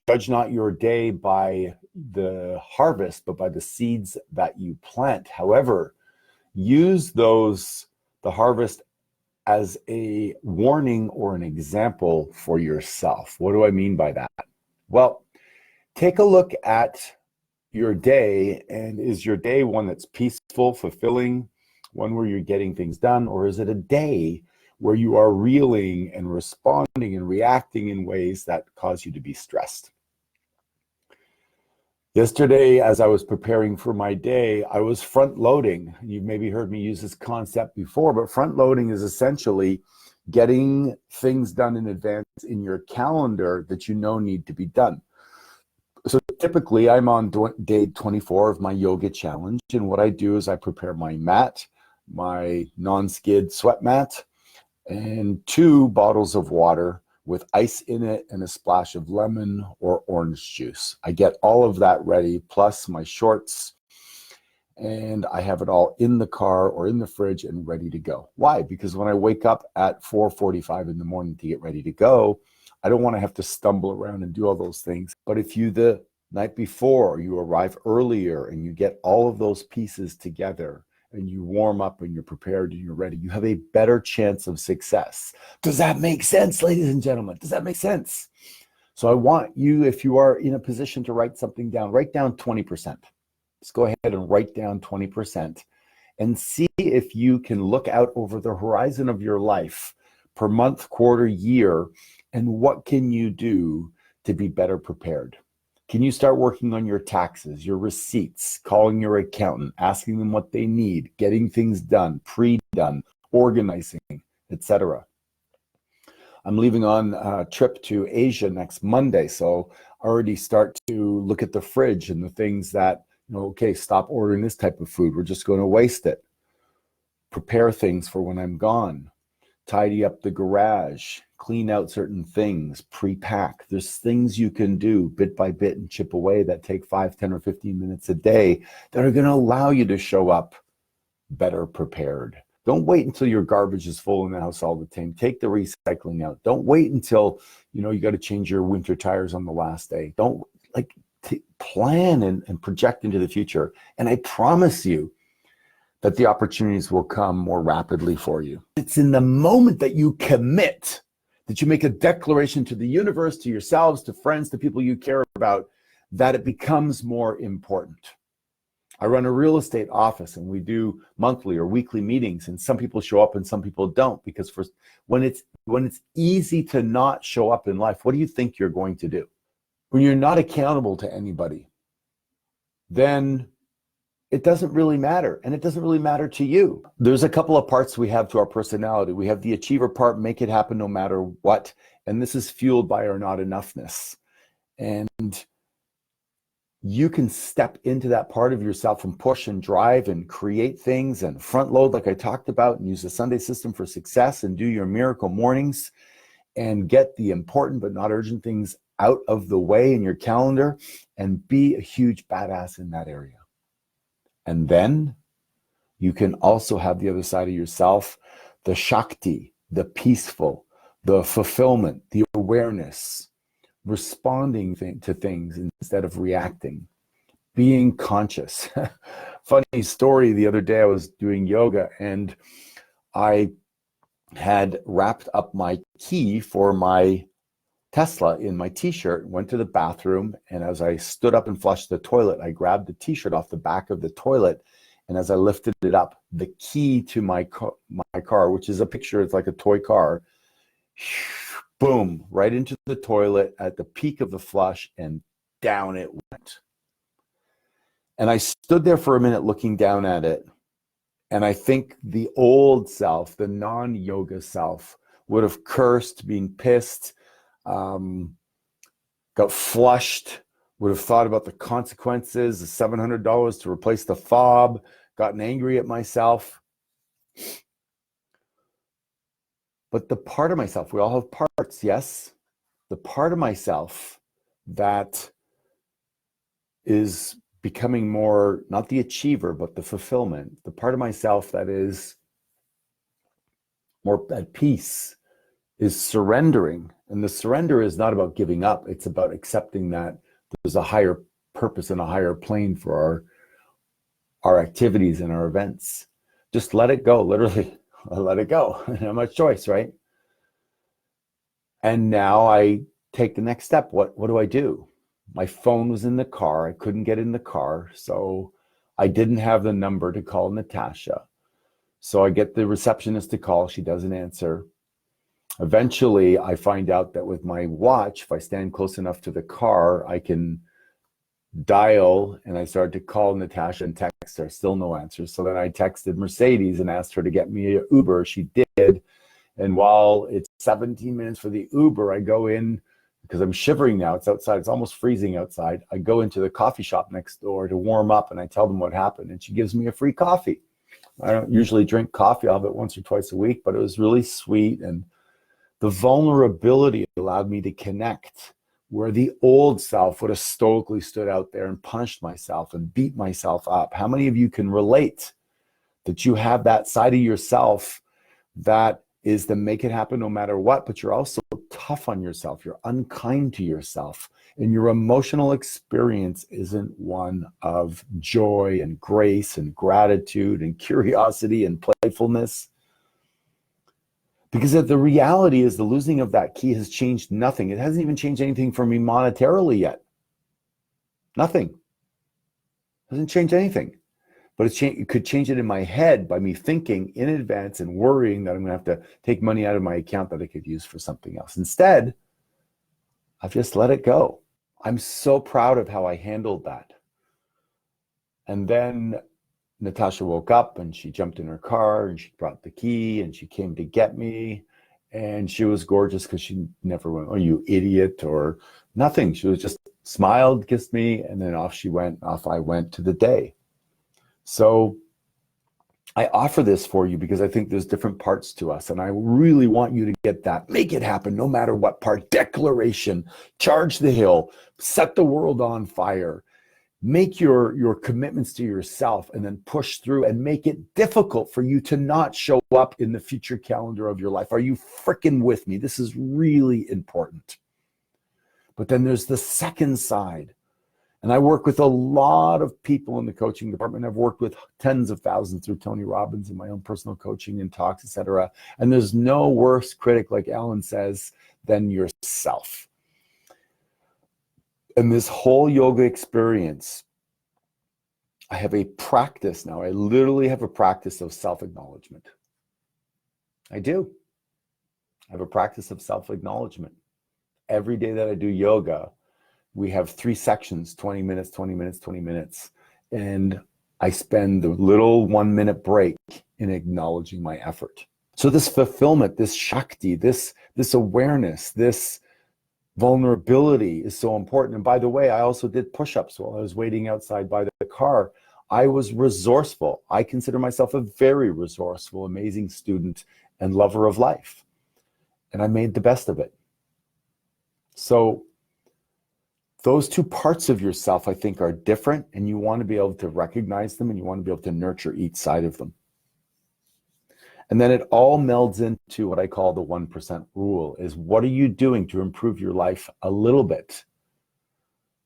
Judge not your day by the harvest, but by the seeds that you plant. However, use the harvest as a warning or an example for yourself. What do I mean by that? Well, take a look at your day, and is your day one that's peaceful, fulfilling, one where you're getting things done, or is it a day where you are reeling and responding and reacting in ways that cause you to be stressed? Yesterday, as I was preparing for my day, I was front loading. You've maybe heard me use this concept before, but front loading is essentially getting things done in advance in your calendar that you know need to be done. So typically I'm on day 24 of my yoga challenge. And what I do is I prepare my mat, my non-skid sweat mat, and 2 bottles of water with ice in it and a splash of lemon or orange juice. I get all of that ready, plus my shorts, and I have it all in the car or in the fridge and ready to go. Why? Because when I wake up at 4:45 in the morning to get ready to go, I don't want to have to stumble around and do all those things. But if you, the night before, you arrive earlier and you get all of those pieces together and you warm up and you're prepared and you're ready, you have a better chance of success. Does that make sense, ladies and gentlemen? Does that make sense? So I want you, if you are in a position to write something down, write down 20%. Just go ahead and write down 20% and see if you can look out over the horizon of your life per month, quarter, year, and what can you do to be better prepared? Can you start working on your taxes, your receipts, calling your accountant, asking them what they need, getting things done, pre-done, organizing, etc.? I'm leaving on a trip to Asia next Monday, so already start to look at the fridge and the things that, okay, stop ordering this type of food. We're just going to waste it. Prepare things for when I'm gone. Tidy up the garage, clean out certain things, pre-pack. There's things you can do bit by bit and chip away that take 5, 10, or 15 minutes a day that are going to allow you to show up better prepared. Don't wait until your garbage is full in the house all the time. Take the recycling out. Don't wait until, you got to change your winter tires on the last day. Don't plan and project into the future. And I promise you, that the opportunities will come more rapidly for you. It's in the moment that you commit, that you make a declaration to the universe, to yourselves, to friends, to people you care about, that it becomes more important. I run a real estate office and we do monthly or weekly meetings, and some people show up and some people don't, because when it's easy to not show up in life, what do you think you're going to do? When you're not accountable to anybody, then it doesn't really matter, and it doesn't really matter to you. There's a couple of parts we have to our personality. We have the achiever part, make it happen no matter what, and this is fueled by our not enoughness. And you can step into that part of yourself and push and drive and create things and front load like I talked about, and use the Sunday system for success and do your miracle mornings and get the important but not urgent things out of the way in your calendar and be a huge badass in that area. And then you can also have the other side of yourself, the Shakti, the peaceful, the fulfillment, the awareness, responding to things instead of reacting, being conscious. Funny story, the other day I was doing yoga and I had wrapped up my key for my Tesla in my t-shirt, went to the bathroom, and as I stood up and flushed the toilet, I grabbed the t-shirt off the back of the toilet, and as I lifted it up, the key to my car, which is a picture, it's like a toy car, boom, right into the toilet at the peak of the flush, and down it went. And I stood there for a minute looking down at it, and I think the old self, the non-yoga self, would have cursed, been pissed, got flushed, would have thought about the consequences, the $700 to replace the fob, gotten angry at myself. But the part of myself, we all have parts, yes? The part of myself that is becoming more, not the achiever, but the fulfillment, the part of myself that is more at peace, is surrendering. And the surrender is not about giving up. It's about accepting that there's a higher purpose and a higher plane for our activities and our events. Just let it go, literally. Let it go. Not much choice, right? And now I take the next step. What do I do? My phone was in the car. I couldn't get in the car. So I didn't have the number to call Natasha. So I get the receptionist to call. She doesn't answer. Eventually, I find out that with my watch, if I stand close enough to the car, I can dial, and I started to call Natasha and text her. Still no answer. So then I texted Mercedes and asked her to get me an Uber. She did. And while it's 17 minutes for the Uber, I go in because I'm shivering now. It's outside. It's almost freezing outside. I go into the coffee shop next door to warm up, and I tell them what happened. And she gives me a free coffee. I don't usually drink coffee. I'll have it once or twice a week, but it was really sweet. And the vulnerability allowed me to connect where the old self would have stoically stood out there and punished myself and beat myself up. How many of you can relate that you have that side of yourself that is the make it happen no matter what, but you're also tough on yourself, you're unkind to yourself, and your emotional experience isn't one of joy and grace and gratitude and curiosity and playfulness? Because the reality is the losing of that key has changed nothing. It hasn't even changed anything for me monetarily yet. Nothing. It hasn't changed anything. But it could change it in my head by me thinking in advance and worrying that I'm going to have to take money out of my account that I could use for something else. Instead, I've just let it go. I'm so proud of how I handled that. And then Natasha woke up and she jumped in her car and she brought the key and she came to get me. And she was gorgeous because she never went, "Oh, you idiot," or nothing. She was just smiled, kissed me, and then off she went. Off I went to the day. So I offer this for you because I think there's different parts to us. And I really want you to get that. Make it happen no matter what part. Declaration. Charge the hill. Set the world on fire. Make your commitments to yourself and then push through and make it difficult for you to not show up in the future calendar of your life. Are you freaking with me? This is really important. But then there's the second side. And I work with a lot of people in the coaching department. I've worked with tens of thousands through Tony Robbins and my own personal coaching and talks, etc. And there's no worse critic, like Alan says, than yourself. And this whole yoga experience, I have a practice now. I literally have a practice of self-acknowledgement. I do. I have a practice of self-acknowledgement. Every day that I do yoga, we have 3 sections, 20 minutes, 20 minutes, 20 minutes. And I spend the little 1-minute break in acknowledging my effort. So this fulfillment, this Shakti, this awareness, this vulnerability is so important. And by the way, I also did push-ups while I was waiting outside by the car. I was resourceful. I consider myself a very resourceful, amazing student and lover of life. And I made the best of it. So those 2 parts of yourself, I think, are different, and you want to be able to recognize them and you want to be able to nurture each side of them. And then it all melds into what I call the 1% rule, is what are you doing to improve your life a little bit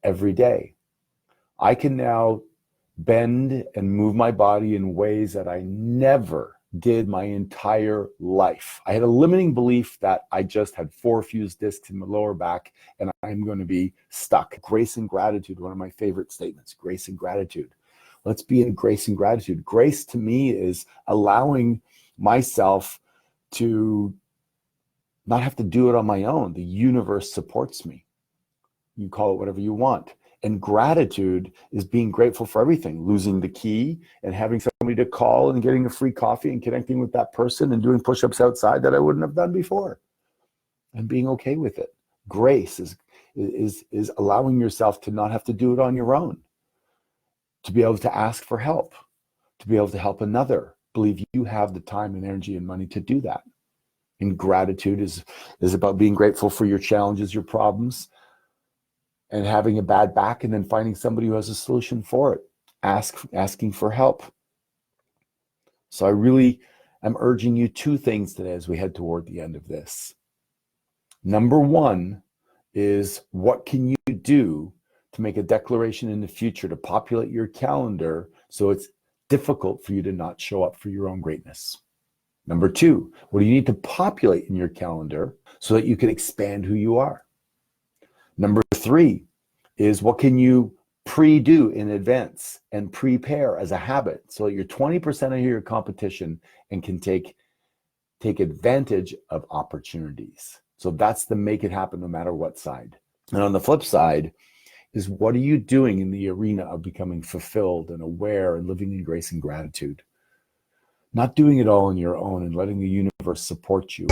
every day? I can now bend and move my body in ways that I never did my entire life. I had a limiting belief that I just had 4 fused discs in my lower back and I'm going to be stuck. Grace and gratitude, one of my favorite statements, grace and gratitude. Let's be in grace and gratitude. Grace to me is allowing myself to not have to do it on my own. The universe supports me. You call it whatever you want. And gratitude is being grateful for everything, losing the key and having somebody to call and getting a free coffee and connecting with that person and doing push-ups outside that I wouldn't have done before and being okay with it. Grace is allowing yourself to not have to do it on your own, to be able to ask for help, to be able to help another, believe you have the time and energy and money to do that. And gratitude is about being grateful for your challenges, your problems, and having a bad back and then finding somebody who has a solution for it, asking for help. So I really am urging you 2 things today as we head toward the end of this. Number one is, what can you do to make a declaration in the future to populate your calendar so it's difficult for you to not show up for your own greatness? Number two, what do you need to populate in your calendar so that you can expand who you are? Number three is, what can you pre-do in advance and prepare as a habit so that you're 20% of your competition and can take advantage of opportunities? So that's the make it happen no matter what side. And on the flip side is, what are you doing in the arena of becoming fulfilled and aware and living in grace and gratitude? Not doing it all on your own and letting the universe support you.